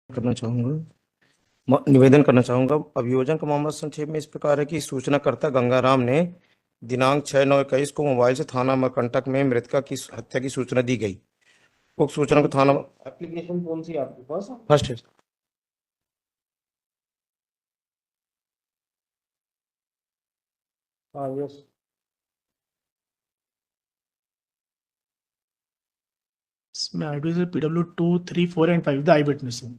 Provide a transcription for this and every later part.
करना चाहूंगा निवेदन करना चाहूंगा। अभियोजन का मामला संक्षेप में इस प्रकार है कि सूचनाकर्ता गंगाराम ने दिनांक 6/9/21 को मोबाइल से थाना अमरकंटक में मृतका की हत्या की सूचना दी गई। उक्त सूचना को थाना एप्लीकेशन कौन सी है आपके पास? फर्स्ट है। हाँ, यस। इसमें आईडी से PW2 3 4 and 5 the I witness है।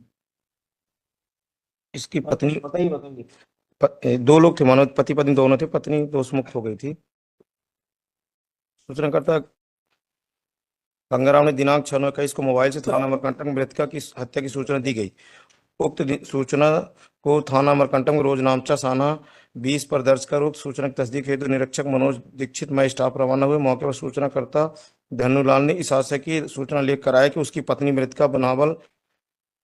इसकी पत्नी बताइए। दो लोग थे, मानो पति पत्नी दोनों थे। पत्नी दोषमुक्त हो गई थी। सूचनाकर्ता गंगाराम ने दिनांक 6/9/21 को मोबाइल से थाना अमरकंटक में मृतका की हत्या की सूचना दी गई। उक्त सूचना को थाना अमरकंटक में रोज नामचा साना 20 पर दर्ज कर उक्त सूचना की तस्दीक हेतु निरीक्षक मनोज दीक्षित मैं स्टाफ रवाना हुए। मौके पर सूचनाकर्ता धनुलाल ने इस आशय की सूचना लेकर कराया कि उसकी पत्नी मृतका बनावल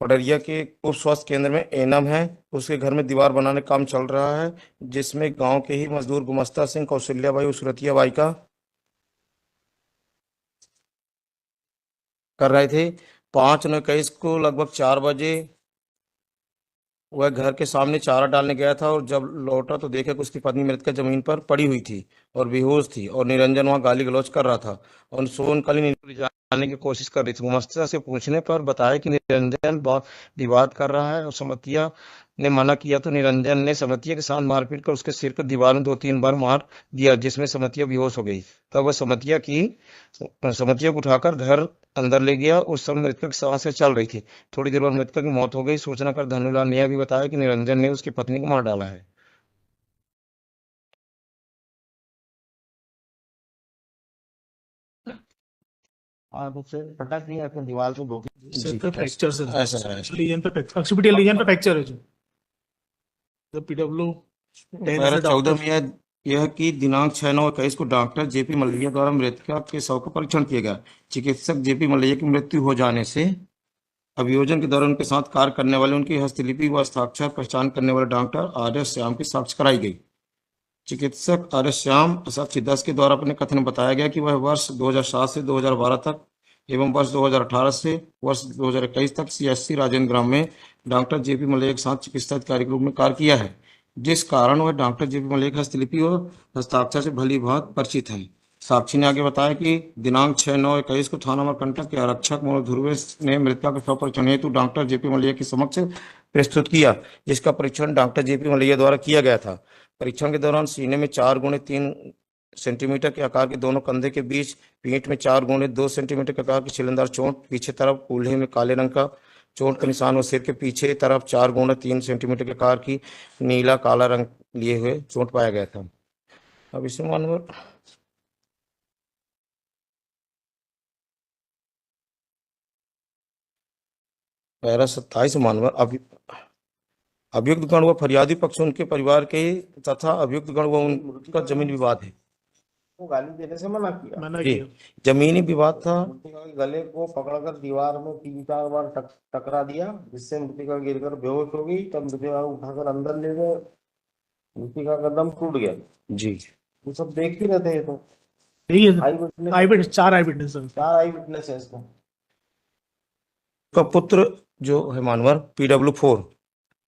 पडरिया के उप स्वास्थ्य केंद्र में एनम है। उसके घर में दीवार बनाने का काम चल रहा है, जिसमें गांव के ही मजदूर गुमस्ता सिंह, कौशल्याबाई और सुरतियाबाई का कर रहे थे। 5/9/21 को लगभग 4 बजे वह घर के सामने चारा डालने गया था और जब लौटा तो देखा कि उसकी पत्नी मृतका जमीन पर पड़ी हुई थी और बेहोश थी और निरंजन वहां गाली गलौज कर रहा था और सोनकली जाने की कोशिश कर रही थी। गुमस्ता से पूछने पर बताया कि निरंजन बहुत विवाद कर रहा है और समतिया ने मना किया तो निरंजन ने समतिया के साथ मारपीट कर उसके सिर को दीवार में 2-3 बार मार दिया, जिसमें समतिया बेहोश हो गई। तब वह समतिया को उठाकर घर अंदर ले गया। उस समय मृतक की सांसें चल रही थी। थोड़ी देर बाद मृतक की मौत हो गई। सूचना कर धनुलाल ने यह भी बताया कि निरंजन ने उसकी पत्नी को मार डाला है। आप उसे पटक नहीं अपने दीवार से दो सर पे फ्रैक्चर से ऐसा है। लीजन पे ऑक्सीपिटल लीजन पे फ्रैक्चर है जो तो PW 10 से 14 में यह कि दिनांक 6/9/21 को डॉक्टर जेपी मल्लिया द्वारा मृतका के शव का परीक्षण किया गया। चिकित्सक जेपी मल्लिया की मृत्यु हो जाने से अभियोजन के दौरान उनके साथ कार्य करने वाले, उनकी हस्तलिपि व हस्ताक्षर पहचान करने वाले डॉक्टर RS श्याम की साक्ष्य कराई गई। चिकित्सक RS श्याम साक्षी 10 के द्वारा अपने कथन में बताया गया कि वह वर्ष 2007 से 2012 तक एवं वर्ष 2018 से वर्ष 2021 तक CSC राजेंद्र ग्राम में डॉक्टर जेपी मल्लिया के साथ चिकित्सा अधिकारी के रूप में कार्य किया है, जिस कारण वह डॉक्टर जेपी मल्लिया की हस्तलिपि और हस्ताक्षर से भली भांति परिचित है। साक्षी ने आगे बताया कि दिनांक 6/9/21 को थाना अमरकंटक के आरक्षक मनोज ध्रुवे ने मृतका के शव परीक्षण हेतु डॉक्टर जेपी मल्लिया के समक्ष प्रस्तुत किया, जिसका परीक्षण डॉक्टर जेपी मल्लिया द्वारा किया गया था। परीक्षण के दौरान सीने में 4x3 सेंटीमीटर के आकार के दोनों कंधे के बीच, पीठ में 4x2 सेंटीमीटर के आकार की छिलंदार चोट, पीछे तरफ कूल्हे में काले रंग का चोट का निशान और सिर के पीछे तरफ 4x3 सेंटीमीटर के आकार की नीला काला रंग लिए हुए चोट पाया गया था। अब इसमें मानवर पैरा 27 मानवर अभियुक्त गण व फरियादी पक्ष उनके परिवार के तथा अभियुक्त गण व उनका जमीन विवाद है। वो गाली देने से मना मना जी, किया। जमीनी विवाद था। मृतिका के गले को पकड़कर दीवार में 3-4 बार टकरा दिया, जिससे मृतिका गिरकर बेहोश हो गई। तब मृतिका को उठाकर अंदर ले गए। मृतिका का दम टूट गया। जी, वो सब देख ही रहे थे। तो ठीक है आई विटनेस 4 आई विटनेस 4 आई विटनेस है इसको। का पुत्र जो है मानवर PW4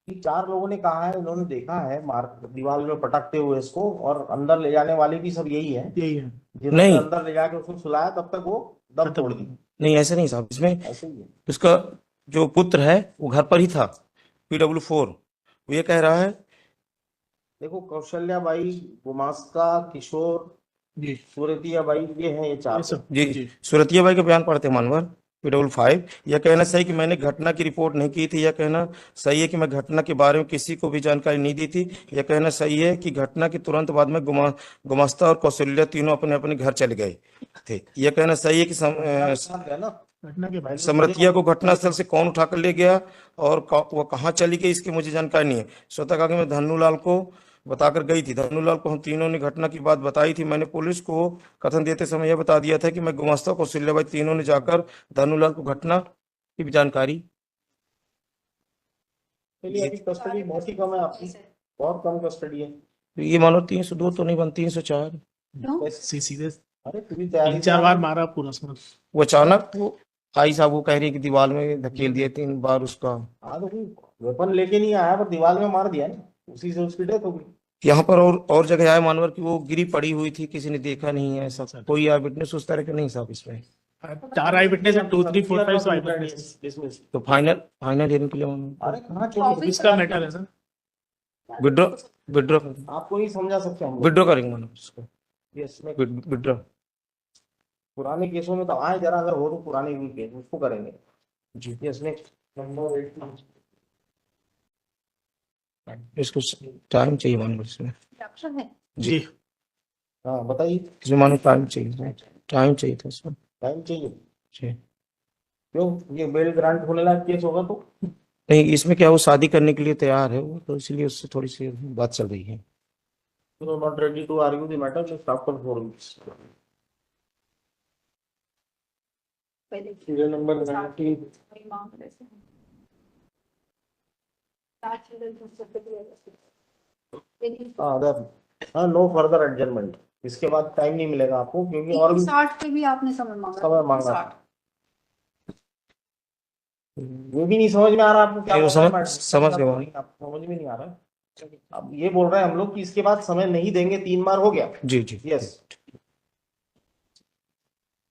4 लोगों ने कहा है, इन्होंने देखा है मार दीवार में पटकते हुए इसको, और अंदर ले जाने वाले भी सब यही है। यही है। जिन्होंने नहीं। अंदर ले जाके उसको सुलाया तब तक वो दम तोड़ दी। नहीं, ऐसा नहीं साहब। इसमें ऐसे ही है। उसका जो पुत्र है वो घर पर ही था, PW4। वो ये कह रहा है, देखो, कौशल्याबाई, गुमास्ता, किशोर, जी सूरतियाबाई, ये हैं ये 4 सब जी, सुरतियाबाई का बयान पढ़ते मानवर PW5। यह कहना सही कि मैंने घटना की रिपोर्ट नहीं की थी। यह कहना सही है कि मैं घटना के बारे में किसी को भी जानकारी नहीं दी थी। यह कहना सही है कि घटना के तुरंत बाद में गुमास्ता और कौशल्या तीनों अपने अपने घर चले गए थे। यह कहना सही है कि है ना। घटना के बाद समृतिया को घटनास्थल से कौन उठाकर ले गया और वह कहाँ चली गई, इसकी मुझे जानकारी नहीं है। स्वतः कहा कि मैं धनुलाल को बताकर गई थी। धनुलाल को हम तीनों ने घटना की बात बताई थी। मैंने पुलिस को कथन देते समय यह बता दिया था कि मैं गुमास्ता कौशल्याबाई तीनों ने जाकर धनुलाल को घटना की भी जानकारी। चलिए, अभी कस्टडी बहुत ही कम है आपकी, बहुत कम कस्टडी है। ये मानो 302 तो नहीं बन 304। सीधे अरे पूरी तैयारी 3-4 बार मारा पूरा समझ। वो अचानक वो आई साहब वो कह रही है कि दीवार में धकेल दिए 3 बार उसका। हाँ तो वेपन लेके नहीं आया, पर दीवार में मार दिया ना, उसी से उसकी डेथ हो गई। यहाँ पर और जगह आए मानवर की वो गिरी पड़ी हुई थी, किसी ने देखा नहीं है ऐसा, कोई आई विटनेस उस तरह के नहीं साहब इसमें। 4 आई विटनेस है, 2 3 4 5 आई विटनेस। तो फाइनल हियरिंग के लिए मानवर अरे कहाँ छोड़ इसका मैटर है सर। विड्रॉ विड्रॉ आपको नहीं समझा सकते हम लोग। विड्रॉ करेंगे मानवर उसको, यस, में विड्रॉ। पुराने केसों में तो आए जरा, अगर हो तो पुराने भी केस उसको करेंगे। जी यस, नेक्स्ट नंबर 8। इसको टाइम चाहिए मानवर इसमें। ऑप्शन है। जी हाँ बताइए, इसमें मानो टाइम चाहिए था इसमें। टाइम चाहिए। जी क्यों, ये बेल ग्रांट होने लायक केस होगा तो? नहीं, इसमें क्या वो शादी करने के लिए तैयार है वो, तो इसलिए उससे थोड़ी सी बात चल रही है। Not ready to argue the matter, just after 4 weeks. पहले सीरियल नंबर 19। वही मांग रहे थे। स्टार्ट सीरियल में सबसे पहले हाँ, नो फर्दर एडजमेंट। इसके बाद टाइम नहीं मिलेगा आपको, क्योंकि और भी 60 पे भी आपने समय मांगा। समय मांगा। 60। ये भी नहीं समझ में आ रहा आपको क्या नहीं, वो बोल रहे हैं, समझ गया। आपको समझ में नहीं आ रहा। अब ये बोल रहे हैं हम लोग कि इसके बाद समय नहीं देंगे, 3 बार हो गया। जी जी यस,